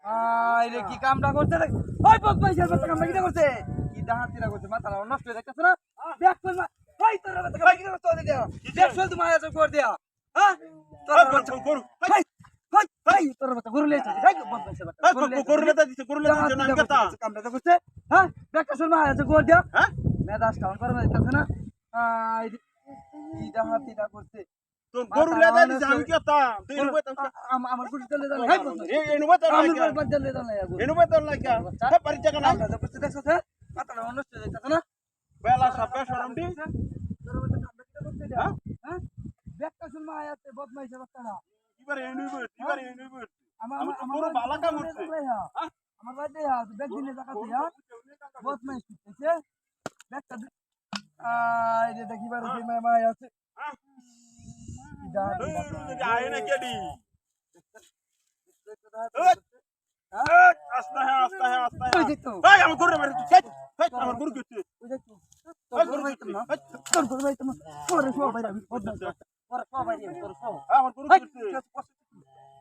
আইরে কি কামটা করছে রে? ওই বদমাইশের বাচ্চা কামটা কিটা করছে? কি ডাহাতিরা করছে? মাথাটা নষ্ট হয়ে যাচ্ছে না? দেখ কই মা, ওই তোর বাচ্চা কামটা কিটা করছে ওদের দেয়া? দেখ শুধু মায়া চোখ করে দেয়া। হ্যাঁ? তোর বাচ্চা গরু। হাই, হাই, হাই, তোর বাচ্চা গরু লেছে। হাই বদমাইশের বাচ্চা। গরু লেতা দিছে না কথা কামটা করছে। হ্যাঁ? দেখ শুধু মায়া চোখ করে দেয়া। হ্যাঁ? মেজাজ টাউন করে যাচ্ছে না? আইরে কি ডাহাতিরা করছে? তো গরু লেতা দিছে আমি কথা তুই এনু বইতা আমার গুলি চলে যাবে। হাই বদমাইশ। এনু বইতা আমি লাগা বাদ চলে যাবে না। এনু বইতা লাগা হে পারি জায়গা না কামটা করছে দেখছ না? মাথাটা নষ্ট হয়ে যাচ্ছে না? বেলা সাপে সরমডি হ্যাঁ হ্যাঁ ব্যাগটা শুনমা আয়াতে বদমাইশের বাচ্চারা এবারে এনু বই আমার আমি তো গরু বালা কাম করছে হ্যাঁ আমার বাড়িতে ব্যাগ দিলে দেখাতে হ্যাঁ বদমাইশ করতেছে ব্যাগটা আই রে দেখি বারে সেই মামা আছে আয় না কেডি আস্তা ওই দেখতো এই আমার গরু মারি তুই আমার গরু করছে ওই দেখতো তোর গরু বাইতো না তোর গরু বাইতো না তোর সব বাইরে আমি বদমাইশ তোর সব বাইরে তোর সব আমার গরু করছে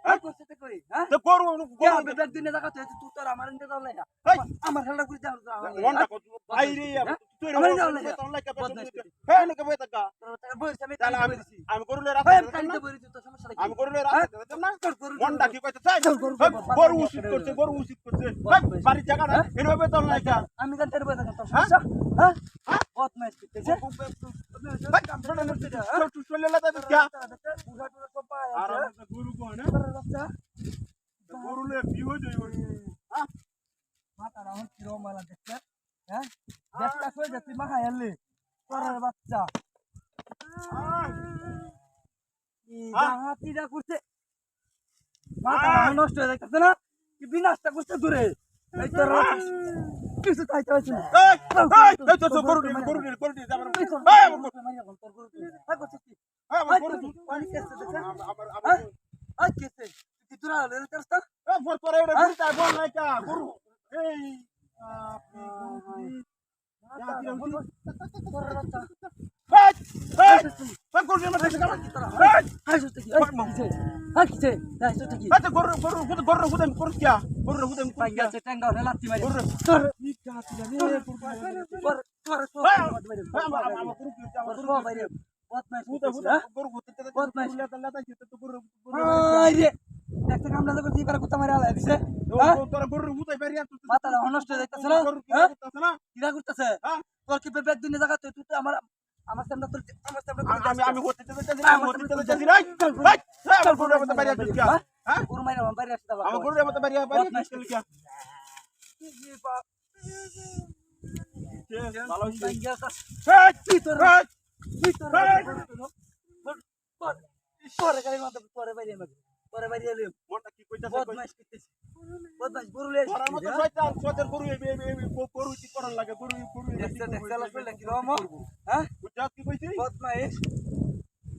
হ্যাঁ করতে কই হ্যাঁ তো গরু গরু ব্যাগ দিনে দেখাতে তুই তোর আমার ইন্দে দাও না আমার খেলা করে যাও ওন্ডা কত আইরে তুই আমার যাও না তোর লাগা হ্যাঁ নাকি বই তাকা তাহলে আমি গরুলে রাতে আমি গরুলে রাতে দিতাম না ওন্ডা কি কইতে চাই গরু উচিত করছে বাড়ি জায়গা না এভাবে তোর লাগা আমি জানতে পারবো না তোর সমস্যা হ্যাঁ বদমাইশ করতেছে তুই চলে লাগা তুই কি আর আর গরু কই না বাচ্চা গরুলে কি হই যাই হ্যাঁ মাথাটা হন কিরম মালা দেখছে হ্যাঁ দেখটা কই যাচ্ছি মাখা এলে তোর বাচ্চা হাতিটা করছে মাথাটা নষ্ট হয়ে যাচ্ছে না কি বিনাশটা করছে দূরে এই তোর কিছু চাইতে হয়েছে না এই তো গরু দিয়ে যাবার এই আমার গরু তোর গরু হ্যাঁ করছিস কি আমার গরু পানি কেসে দেখছে আমার আই কেসে কি দূরা হলে রাস্তা ফর করে ওরে গরু তাই বল নাই কা গরু এই গরু মধ্যে গেল আচ্ছা গরু হুদেন করছ কি গরু হুদেন একটা কামলা তো করতে পারে কুত্তা মারা আলাই দিছে তোরা গরু হুদাই বেরিয়া মাথাটা নষ্ট হয়ে যাইতেছে না গরু কি করতেছ না কিরা করতেছে তোর কি ব্যাগ দিনে জায়গা তুই তো আমার আমার সামনে তোর আমার সামনে আমি হতে যেতে আমি হতে যেতে রাই চল গরুর মধ্যে বেরিয়া তুই হ্যাঁ গরু মাইরা বাইরে আসতে দাও আমার গরুর মধ্যে বেরিয়া বেরিয়া চল কি ভালো হইছে তুই তোর পরে বাইরে এলি মোটা কি কইতাছ বদমাইশ করতেছিস বদমাইশ গরু লে তোর মতো শয়তান তোদের গরু গরু কি করার লাগে গরু দেখতে কি রম হ্যাঁ বুঝাস কি কইছিস বদমাইশ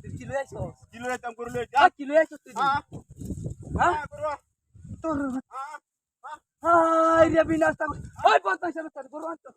তুই কি লই আইছস কিলো এতাম গরু লই কি লই আইছস তুই হ্যাঁ তোর হাই রে বিনাশ ওই বদমাইশ গরু আনছস